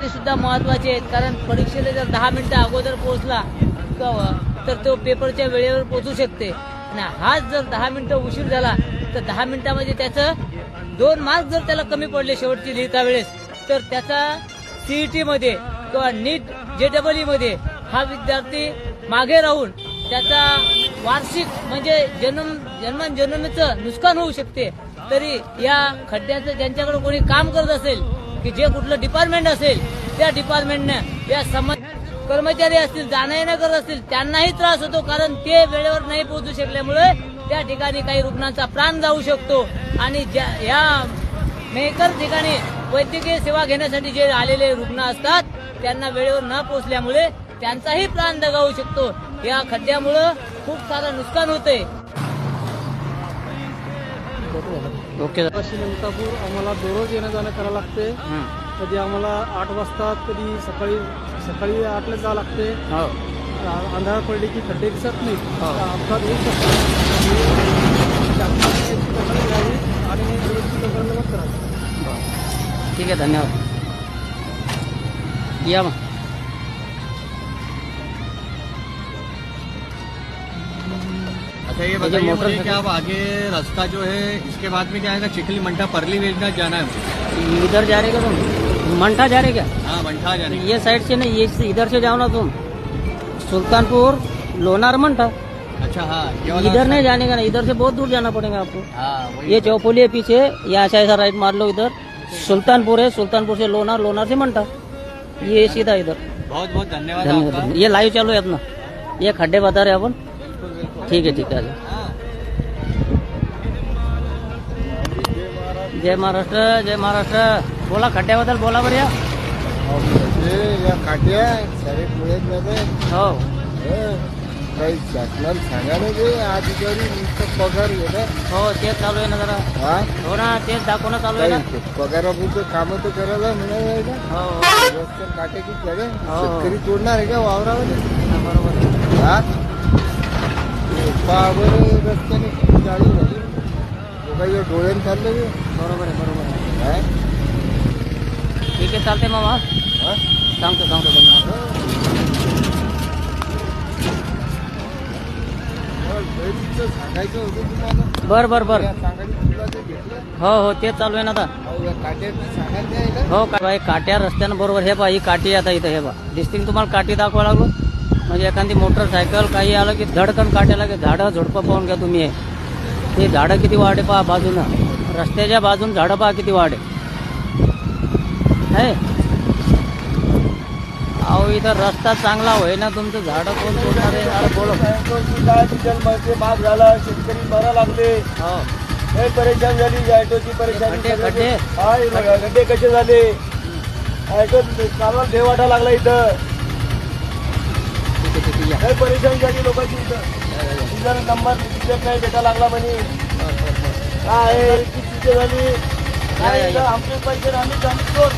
ते सुद्धा महत्वाचे आहेत, कारण परीक्षेला जर 10 मिनिटं अगोदर पोहोचला तर तो पेपरच्या वेळेवर पोहोचू शकते आणि हाच जर 10 मिनिटं उशीर झाला तर 10 मिनिटांमध्ये त्याचं 2 मार्क जर त्याला कमी पडले शेवटची लिहिता वेळेस तर त्याचा सीईटी मध्ये किंवा नीट JEE मध्ये हा विद्यार्थी मागे राहून त्याचा वार्षिक म्हणजे जन्मजन्मीचं नुकसान होऊ शकते. तरी या खड्ड्याचं ज्यांच्याकडे कोणी काम करत असेल की जे कुठलं डिपार्टमेंट असेल त्या डिपार्टमेंटनं या कर्मचारी असतील जाणं येणं करत असतील त्यांनाही त्रास होतो, कारण ते वेळेवर नाही पोहोचू शकल्यामुळे त्या ठिकाणी काही रुग्णांचा प्राण जाऊ शकतो आणि या मेहकर ठिकाणी वैद्यकीय सेवा घेण्यासाठी जे आलेले रुग्ण असतात त्यांना वेळेवर न पोहोचल्यामुळे त्यांचाही प्राण दगावू शकतो. या खड्ड्यामुळं खूप सारं नुकसान होते. ओके. नंतापूर आम्हाला दररोज येणं जाणं करावं लागते. कधी आम्हाला 8 वाजता कधी सकाळी 8ला जावं लागते. अंधार पडले की खड्डे दिसत नाही, अपघात होऊ शकतात आणि मग करा. ठीक आहे, धन्यवाद. या मग अच्छा ये बताइए मुझे कि अब आगे रास्ता जो है इसके बाद में क्या आएगा? चिखली मंठा परली वेजनाथ जाना है. इधर जा रहे क्या तुम? मंठा जा रहे क्या? हाँ मंठा जाने. ये साइड से नहीं, ये इधर से जाओ ना तुम. सुल्तानपुर लोनार मंठा. अच्छा हाँ इधर नहीं जाने का ना, इधर से बहुत दूर जाना पड़ेगा आपको. हाँ ये चौपोली है पीछे, यहाँ से ऐसा राइट मार लो. इधर सुल्तानपुर है, सुल्तानपुर से लोनार, लोनार से मंठा. ये सीधा इधर. बहुत बहुत धन्यवाद आपका. ये लाइव चालू है अपना. ये खड्डे बता रहे अपन. ठीक है ठीक है. जय महाराष्ट्र, जय महाराष्ट्र. बोला खड्ड्याबद्दल बोला बरं. या काट्या सारे पुण्यात हो काही शासनाला सांगा ना ते अधिकारी नुसतं पगार घेतात. हो तेच चालू आहे ना जरा. हा हो ना तेच दाखवणं चालू आहे ना. पगारापुरतं कामं तर करायला मिळालं का? हो रस्त्यात काटे की सगळे हो. शेतकरी तोडणार आहे का वावरामध्ये? बरोबर. हा पावर रस्त्याने किती गाडी झाली लोकांच्या डोळ्यानं चाललं ते. बरोबर आहे, बरोबर आहे. हा? ठीक आहे चालते मामा. हा? सांगतो धन्यवाद. सांगायचं होतं तुम्हाला. बर सांगायचं तुला ते घेतलं. हो तेच चालू आहे ना आता. काट्याचं सांगायला नाही का? हो काय काट्या रस्त्यानं बरोबर. हे बा ही काठी आता इथं हे बा दिसतील तुम्हाला. काठी दाखवा लागलो म्हणजे एखादी मोटरसायकल काही आलं की धडकन काट्याला की झाडं झुडपं पाहून घ्या तुम्ही. हे झाडं किती वाढे पहा बाजूनं, रस्त्याच्या बाजून झाडं पहा किती वाढे आहे. अहो इथं रस्ता चांगला होय ना तुमचं झाडं कोण तोडणार आहे? अरे बोलो. डिझेल महाग झाला, शेतकरी मरा लागले. हो लय परेशान झाली ऑटोची परेशानी. खड्डे हा हे बघा खड्डे कसे झाले. ऑटो चालवायला भेव वाटा लागला इथं. लय परेशान झाली लोकांची इथं. डिझेल नंबर डिझेल नाही भेटा लागला म्हणे. काय आहे किती झाली काय इथं आमचे पैसे आम्ही सांगितलो.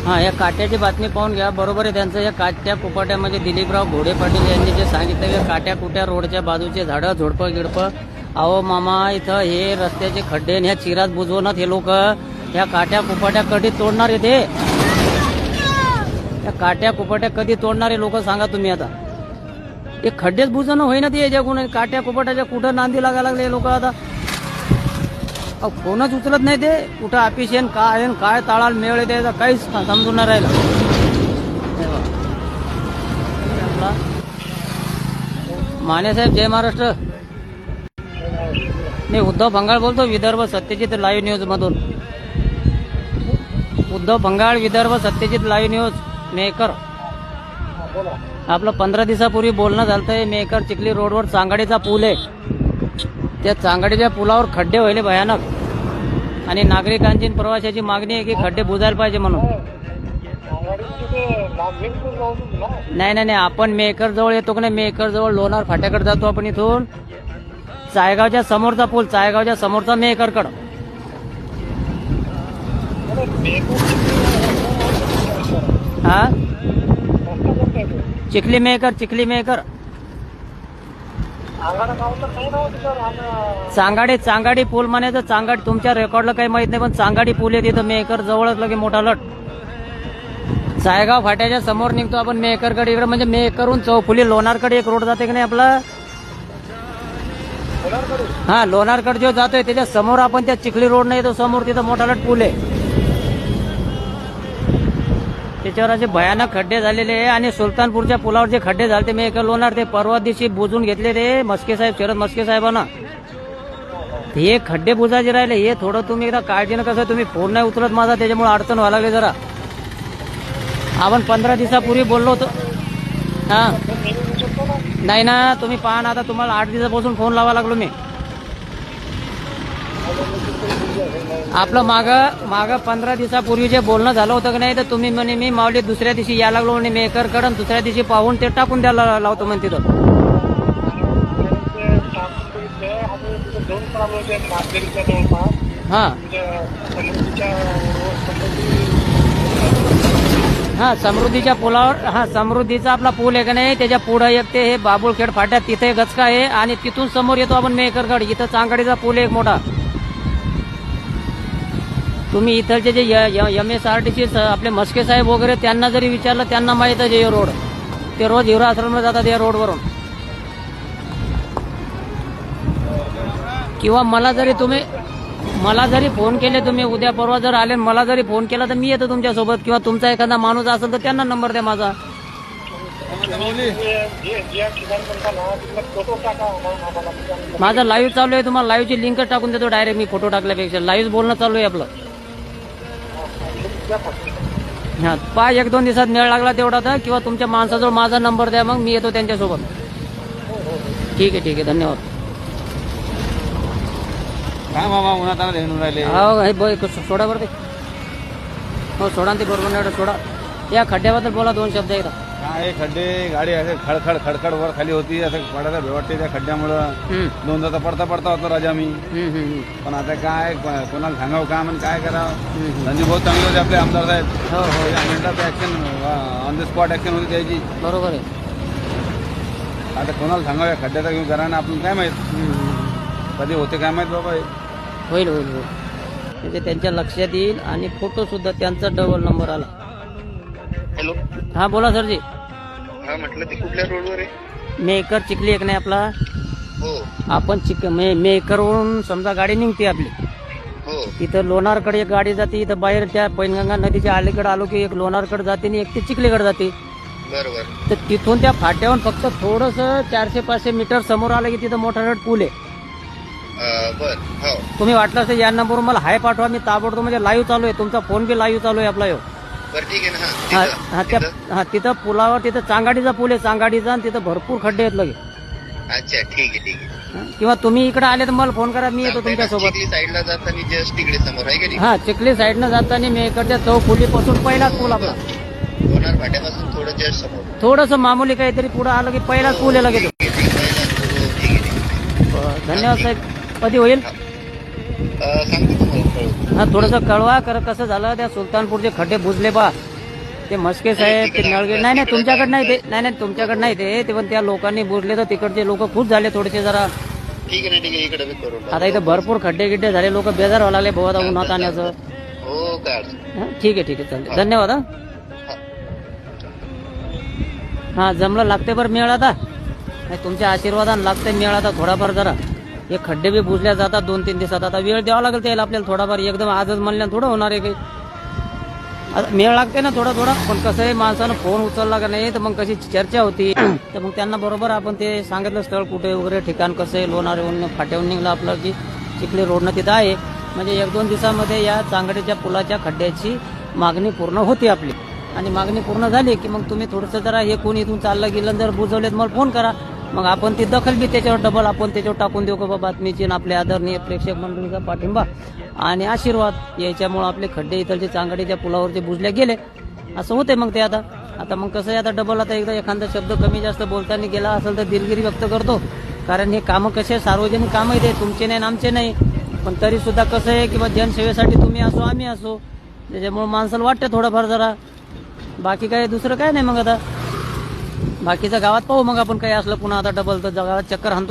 हां या काट्याची बातमी पाहून घ्या. बरोबर आहे त्यांचं. या काट्या कुपाट्यामध्ये दिलीपराव घोडे पाटील यांनी जे सांगितलं की काट्या कुट्या रोडच्या बाजूचे झाडं झोडपं गिडपं. अहो मामा इथं हे रस्त्याचे खड्डे आणि ह्या चिरात बुजवणार हे लोक. ह्या काट्या कुपाट्या कधी तोडणार आहे ते? त्या काट्या कुपाट्या कधी तोडणारे लोक सांगा तुम्ही. आता हे खड्डेच बुजवणं होईना ते याच्याकडून. काट्या कुपाट्याच्या कुठं नांदी लागायला लागले लोक आता. फोनच उचलत नाही ते. कुठं ऑफिस आहे काय ताळाला मेळ द्यायचा काहीच समजून नाही राहिलं. माने साहेब जय महाराष्ट्र. मी उद्धव भंगाळ बोलतो, विदर्भ सत्यजित लाईव्ह न्यूज मधून. Uddhav Bhangal, Vidarbha Satyajit live news maker. आपलं 15 दिवसापूर्वी बोलणं झालंय. मेकर चिखली रोडवर चांगाडीचा पूल आहे. त्या चांगाडीच्या पुलावर खड्डे व्हायले भयानक आणि नागरिकांची प्रवाशाची मागणी आहे की खड्डे बुजायला पाहिजे म्हणून. नाही आपण मेकर जवळ येतो की नाही, मेकर जवळ लोणार फाट्याकडे जातो आपण इथून. चायगावच्या समोरचा पूल, चायगावच्या समोरचा मेकरकडं. हा चिखली मेकर चांगाडी पूल म्हणायचं. चांगाडी तुमच्या रेकॉर्डला काही माहित नाही, पण चांगाडी पूल आहे तिथं मेकर जवळच लगे मोठा लट. सायगाव फाट्याच्या समोर निघतो आपण मेकरकडे. इकडे म्हणजे मेकरहून चौफुली लोणारकडे एक रोड जाते की नाही आपला. हा, लोणारकडे जो जातोय त्याच्या समोर आपण त्या चिखली रोड नाही तो समोर तिथं मोठा लट पूल आहे. त्याच्यावर असे भयानक खड्डे झालेले आहे. आणि सुलतानपूरच्या पुलावर जे खड्डे झाले ते मी एका लोणार ते परवा दिवशी बुजून घेतले रे मस्के साहेब, शरद मस्के साहेबांना. हे खड्डे बुजायचे राहिले. हे थोडं तुम्ही एकदा काळजीनं, कसं तुम्ही फोन नाही उचलत माझा, त्याच्यामुळे अडचण व्हायला लागली जरा. आपण 15 दिवसापूर्वी बोललो होतो. हा नाही ना, तुम्ही पहा ना, आता तुम्हाला 8 दिवसापासून फोन लावा लागलो मी. आपलं माग 15 दिवसापूर्वी जे बोलणं झालं होतं की नाही, तर तुम्ही म्हणे मी माऊली दुसऱ्या दिवशी यायला लागलो म्हणे मेकरकडून, दुसऱ्या दिवशी पाहून ते टाकून द्यायला लावतो म्हणते तिथं. हा हा, समृद्धीच्या पुलावर. हा, समृद्धीचा आपला पूल आहे का नाही, त्याच्या पुढे एक ते हे बाबुळखेड फाट्यात तिथे गचका आहे. आणि तिथून समोर येतो आपण मेकरगड. इथं चांगाडीचा पूल आहे एक मोठा. तुम्ही इथलचे जे MSRTC आपले मस्के साहेब वगैरे त्यांना जरी विचारलं, त्यांना माहित आहे हे रोड. ते रोज हिरो आश्रमला जातात या रोडवरून. किंवा मला जरी फोन केले, तुम्ही उद्या परवा जर आले, मला जरी फोन केला तर मी येतो तुमच्यासोबत. किंवा तुमचा एखादा माणूस असेल तर त्यांना नंबर द्या माझा. माझा लाईव्ह चालू आहे. तुम्हाला लाईव्हची लिंक टाकून देतो डायरेक्ट मी, फोटो टाकल्यापेक्षा. लाईव्ह बोलणं चालू आहे आपलं. हा, 1-2 दिवसात मेळ लागला तेवढा तर, किंवा तुमच्या माणसाजवळ माझा नंबर द्या, मग मी येतो त्यांच्यासोबत. ठीक आहे, धन्यवाद. काय बाबा उन्हात आला घेऊन राहिले. हो, सोडा बरं ते. हो, सोडा ते बरोबर नाही सोडा. या खड्ड्याबद्दल बोला 2 शब्द एकदा. काय खड्डे, गाडी असे खडखड वर खाली होती, असं पडायला भेटते त्या खड्ड्यामुळं. 2दा तर पडता होतो राजा मी. पण आता काय कोणाला सांगावं काय म्हणून काय करावं. धंदे बहुत चांगले होते आपले आमदार साहेब. हो, action on the spot action होती त्याची. बरोबर आहे. आता कोणाला सांगावं या खड्ड्याचा घेऊन करा ना, आपण काय माहित कधी होते काय माहित बाबा. होईल म्हणजे त्यांच्या लक्षात येईल. आणि फोटो सुद्धा त्यांचा डबल नंबर आला. हॅलो, हा बोला सरजी. हा म्हटलं ते कुठल्या रोडवर आहे? मेकर चिखली एक नाही आपला. हो आपण मेकरवरून समजा गाडी निघते आपली, हो तिथं लोणारकडे एक गाडी जाते. इथं बाहेर त्या पैनगंगा नदीच्या अलीकडे आलो की एक लोणारकडे जाते आणि एक ते चिखलीकडे जाते. बरोबर. तर तिथून त्या फाट्यावर फक्त थोडंसं 400-500 मीटर समोर आलं की तिथं मोठा पूल आहे. बर. हो तुम्ही वाटलं असं या नंबरवर मला हाय पाठवा, मी ताबडतोब. म्हणजे लाईव्ह चालू आहे, तुमचा फोन बी लाईव्ह चालू आहे आपला. बर, ठीक आहे ना. तिथं पुलावर तिथं चांगाडीचा पूल आहे, चांगाडीचा. आणि तिथं भरपूर खड्डे आहेत लगे. अच्छा, ठीक आहे. किंवा तुम्ही इकडे आले तर मला फोन करा, मी येतो तुमच्यासोबत. चिखली साईडला जाताना जस्ट तिकडे समोर आहे का नाही? हा, चिखली साईडनं जाताना मी इकडच्या चौफुलीपासून पहिलाच पूल आपला. लोणार फाट्यापासून थोडं जस्ट समोर. थोडस मामूली काहीतरी पुढे आलं की पहिलाच पूल आहे लगेच. ठीक आहे. धन्यवाद साहेब. कधी होईल सांगतो तुम्हाला कळवतो. हा, थोडंसं कळवा. कसं झालं, त्या सुलतानपूरचे खड्डे बुजले बा. ते मस्के साहेब, ते नळगे. नाही तुमच्याकडे नाही ते. नाही तुमच्याकडे नाही ते पण त्या लोकांनी बुजले तर तिकडचे लोक खुश झाले थोडेसे जरा. ठीक आहे ना, ठीक आहे. इकडे बी करून आता इथं भरपूर खड्डे झाले, लोक बेजार व्हायला लागले बहुत उन्हात आणण्याचं. हो, काय अडचण. ठीक आहे चालते. धन्यवाद. हा, जमलं. लागते बरं मेळ आता. तुमच्या आशीर्वादानं लागते मेळ आता थोडाफार. जरा हे खड्डे बी बुजल्या जातात 2-3 दिवसात. आता वेळ द्यावा लागेल त्याला आपल्याला थोडाफार. एकदम आजच म्हणल्यानं थोडं होणार आहे काही. आता मेळ लागते ना थोडा. पण कसं आहे, माणसानं फोन उचलला का नाही तर मग कशी चर्चा होती. तर मग त्यांना बरोबर आपण ते सांगितलं स्थळ कुठे वगैरे, ठिकाण कसं आहे. लोणार फाट्यावरून निघलं आपलं की चिखली रोडनं तिथं आहे. म्हणजे 1-2 दिवसामध्ये या चांगडीच्या पुलाच्या खड्ड्याची मागणी पूर्ण होती आपली. आणि मागणी पूर्ण झाली की मग तुम्ही थोडंसं जरा हे कोण इथून चाललं गेलं जर बुजवलेत मला फोन करा. मग आपण ती दखल बी त्याच्यावर डबल आपण त्याच्यावर टाकून देऊ का बाबा. बातमीची आपल्या आदरणीय प्रेक्षक मंडळीचा पाठिंबा आणि आशीर्वाद याच्यामुळे आपले खड्डे इथलचे चांगडीच्या पुलावरचे बुजले गेले. असं होते मग ते. आता मग कसं आहे, आता डबल आता एकदा एखादा शब्द कमी जास्त बोलताना गेला असेल तर दिलगिरी व्यक्त करतो. कारण हे कामं कसे सार्वजनिक कामं आहे, ते तुमचे नाही आमचे नाही. पण तरी सुद्धा कसं आहे किंवा जनसेवेसाठी तुम्ही असो आम्ही असो, त्याच्यामुळे माणसाला वाटतं थोडंफार जरा. बाकी काय दुसरं काय नाही. मग आता बाकीचं गावात पाहू मग आपण काही असलं पुन्हा. आता डबल तर गावात चक्कर हाणतो.